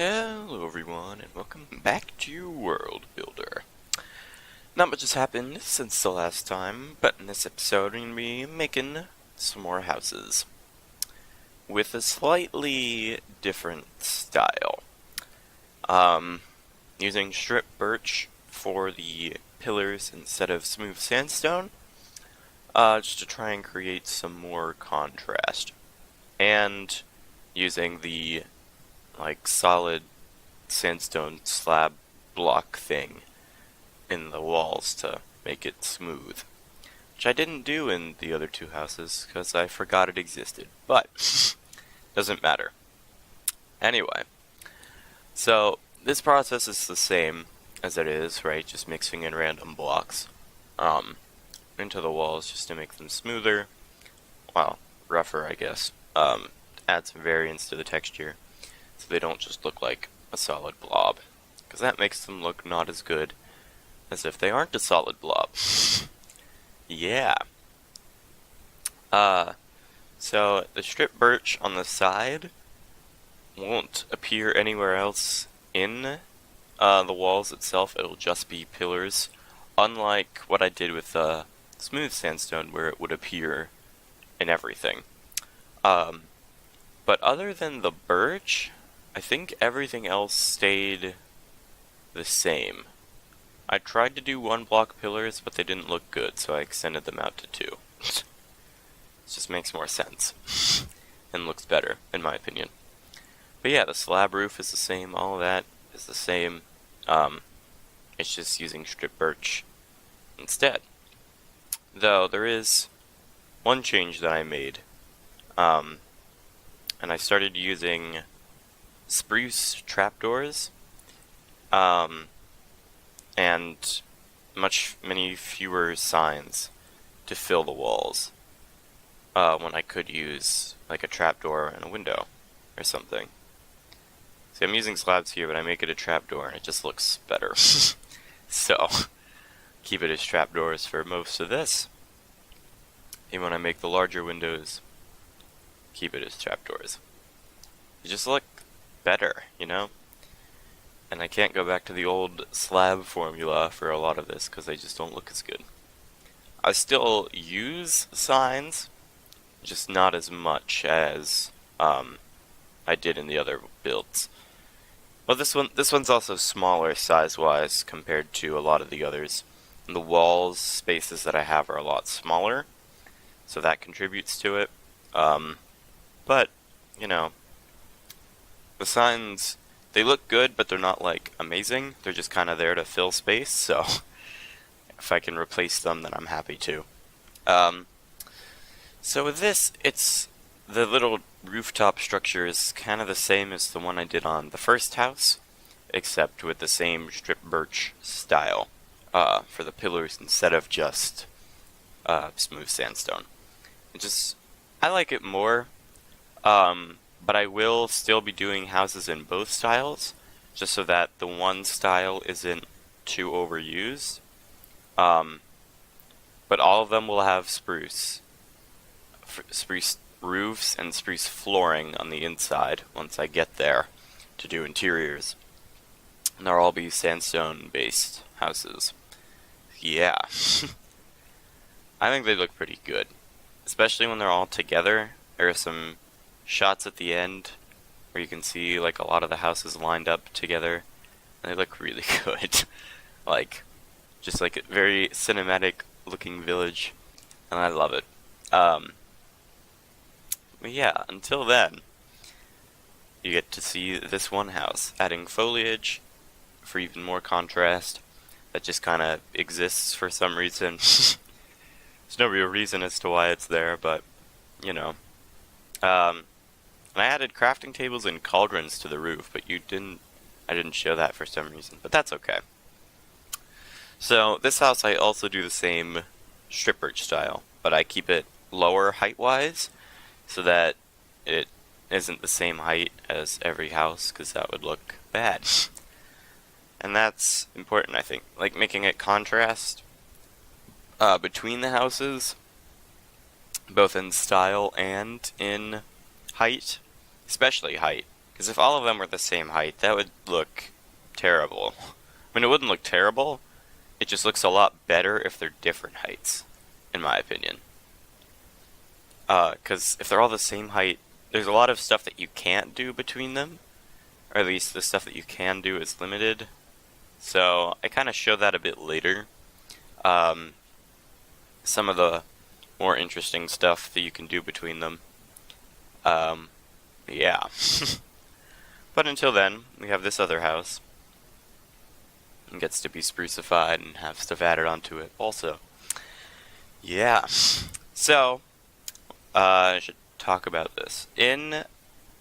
Hello everyone, and welcome back to World Builder. Not much has happened since the last time, but in this episode we're going to be making some more houses with a slightly different style. Using strip birch for the pillars instead of smooth sandstone, just to try and create some more contrast. And using the solid sandstone slab block thing in the walls to make it smooth. Which I didn't do in the other two houses because I forgot it existed, but doesn't matter. Anyway, so this process is the same as it is, right? Just mixing in random blocks into the walls just to make them smoother. Well, rougher, I guess. Add some variance to the texture so they don't just look like a solid blob, because that makes them look not as good as if they aren't a solid blob. Yeah. So the strip birch on the side won't appear anywhere else in the walls itself. It'll just be pillars, unlike what I did with smooth sandstone, where it would appear in everything. But other than the birch, I think everything else stayed the same. I tried to do 1-block pillars, but they didn't look good, so I extended them out to 2. It just makes more sense. And looks better, in my opinion. But yeah, the slab roof is the same, all of that is the same. It's just using strip birch instead. Though, there is one change that I made. And I started using spruce trapdoors, and many fewer signs to fill the walls, when I could use like a trapdoor and a window or something. See, I'm using slabs here, but I make it a trapdoor and it just looks better. So, keep it as trapdoors for most of this. And when I make the larger windows, keep it as trapdoors. They just look better, you know? And I can't go back to the old slab formula for a lot of this because they just don't look as good. I still use signs, just not as much as I did in the other builds. Well, this one's also smaller size-wise compared to a lot of the others. And the walls spaces that I have are a lot smaller, so that contributes to it. But, you know, the signs, they look good, but they're not, like, amazing. They're just kind of there to fill space, so if I can replace them, then I'm happy to. So with this, the little rooftop structure is kind of the same as the one I did on the first house, except with the same strip birch style for the pillars instead of just smooth sandstone. I like it more. But I will still be doing houses in both styles, just so that the one style isn't too overused. But all of them will have spruce roofs and spruce flooring on the inside once I get there to do interiors. And they'll all be sandstone-based houses. Yeah. I think they look pretty good, especially when they're all together. There are some shots at the end where you can see like a lot of the houses lined up together, and they look really good. Just like a very cinematic looking village, and I love it. But yeah, until then, you get to see this one house, adding foliage for even more contrast that just kind of exists for some reason. There's no real reason as to why it's there, but, you know. And I added crafting tables and cauldrons to the roof, but I didn't show that for some reason, but that's okay. So, this house I also do the same strip birch style, but I keep it lower height-wise, so that it isn't the same height as every house, because that would look bad. And that's important, I think. Like, making it contrast between the houses, both in style and in height, especially height. Because if all of them were the same height, that would look terrible. I mean, it wouldn't look terrible, it just looks a lot better if they're different heights, in my opinion. Because if they're all the same height, there's a lot of stuff that you can't do between them, or at least the stuff that you can do is limited. So I kind of show that a bit later. Some of the more interesting stuff that you can do between them. Yeah. But until then, we have this other house. It gets to be sprucified and have stuff added onto it also. Yeah. So, I should talk about this. In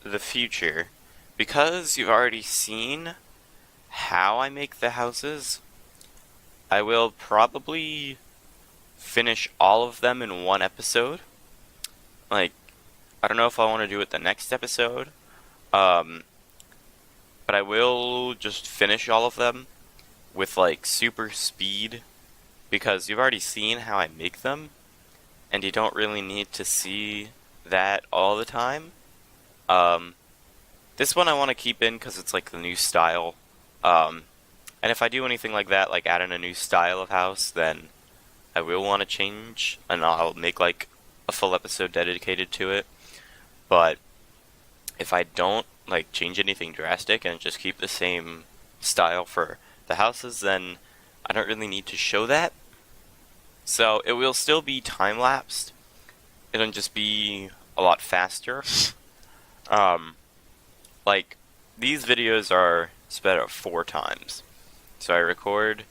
the future, because you've already seen how I make the houses, I will probably finish all of them in one episode. Like, I don't know if I want to do it the next episode, but I will just finish all of them with, like, super speed, because you've already seen how I make them, and you don't really need to see that all the time. This one I want to keep in because it's, like, the new style. And if I do anything like that, like add in a new style of house, then I will want to change, and I'll make, like, a full episode dedicated to it. But if I don't, like, change anything drastic and just keep the same style for the houses, then I don't really need to show that. So it will still be time-lapsed. It'll just be a lot faster. Like, these videos are sped up 4 times. So I record,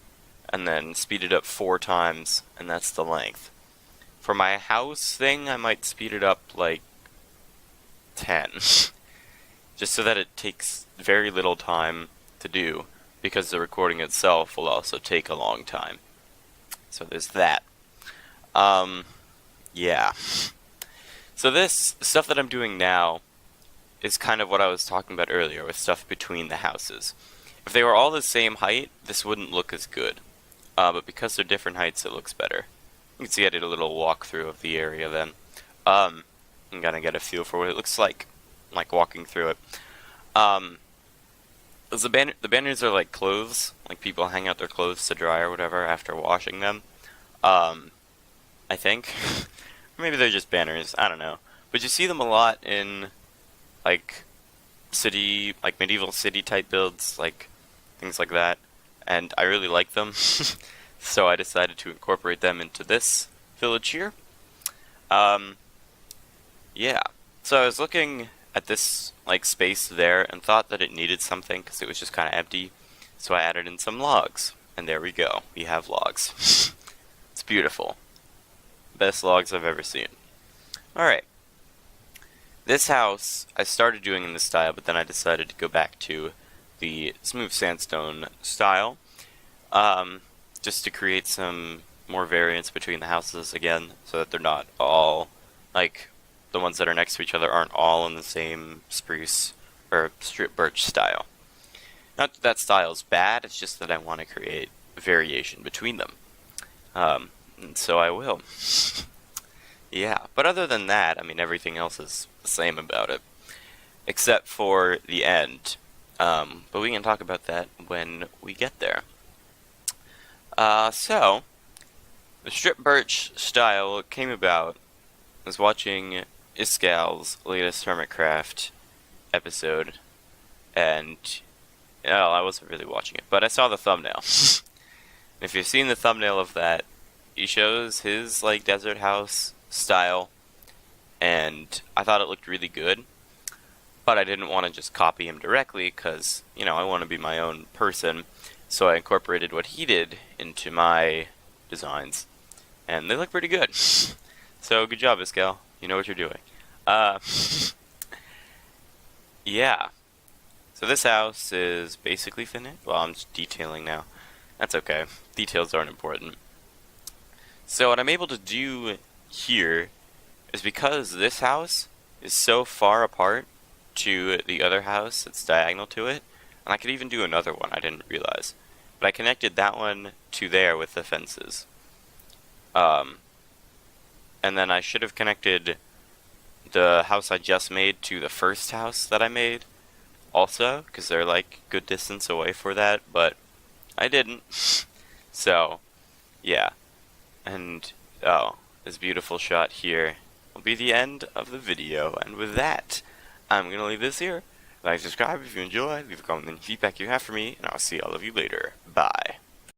and then speed it up 4 times, and that's the length. For my house thing, I might speed it up, like, 10. Just so that it takes very little time to do, because the recording itself will also take a long time. So there's that. Yeah. So this stuff that I'm doing now is kind of what I was talking about earlier with stuff between the houses. If they were all the same height, this wouldn't look as good. But because they're different heights, it looks better. You can see I did a little walkthrough of the area then. I'm gonna get a feel for what it looks like walking through it. The banners are like clothes, like people hang out their clothes to dry or whatever after washing them. I think. Maybe they're just banners, I don't know. But you see them a lot in, like, city, like medieval city type builds, like, things like that. And I really like them. So I decided to incorporate them into this village here. Yeah. So I was looking at this, like, space there and thought that it needed something because it was just kind of empty. So I added in some logs. And there we go. We have logs. It's beautiful. Best logs I've ever seen. Alright. This house, I started doing in this style, but then I decided to go back to the smooth sandstone style. Just to create some more variance between the houses again, so that they're not all, like, the ones that are next to each other aren't all in the same spruce or strip birch style. Not that that style is bad, it's just that I want to create variation between them. And so I will. Yeah, but other than that, I mean, everything else is the same about it. Except for the end. But we can talk about that when we get there. So, the strip birch style came about. I was watching Iscal's latest Hermitcraft episode, and, well, I wasn't really watching it, but I saw the thumbnail. If you've seen the thumbnail of that, he shows his, like, desert house style, and I thought it looked really good, but I didn't want to just copy him directly, because, you know, I want to be my own person, so I incorporated what he did into my designs, and they look pretty good. So, good job, Iscal. You know what you're doing. Yeah. So this house is basically finished. Well, I'm just detailing now. That's okay. Details aren't important. So what I'm able to do here is because this house is so far apart to the other house that's diagonal to it, and I could even do another one, I didn't realize. But I connected that one to there with the fences. And then I should have connected the house I just made to the first house that I made. also, because they're like good distance away for that, but I didn't. So, yeah. And, oh, this beautiful shot here will be the end of the video. And with that, I'm going to leave this here. Like, subscribe if you enjoy, leave a comment, any feedback you have for me, and I'll see all of you later. Bye.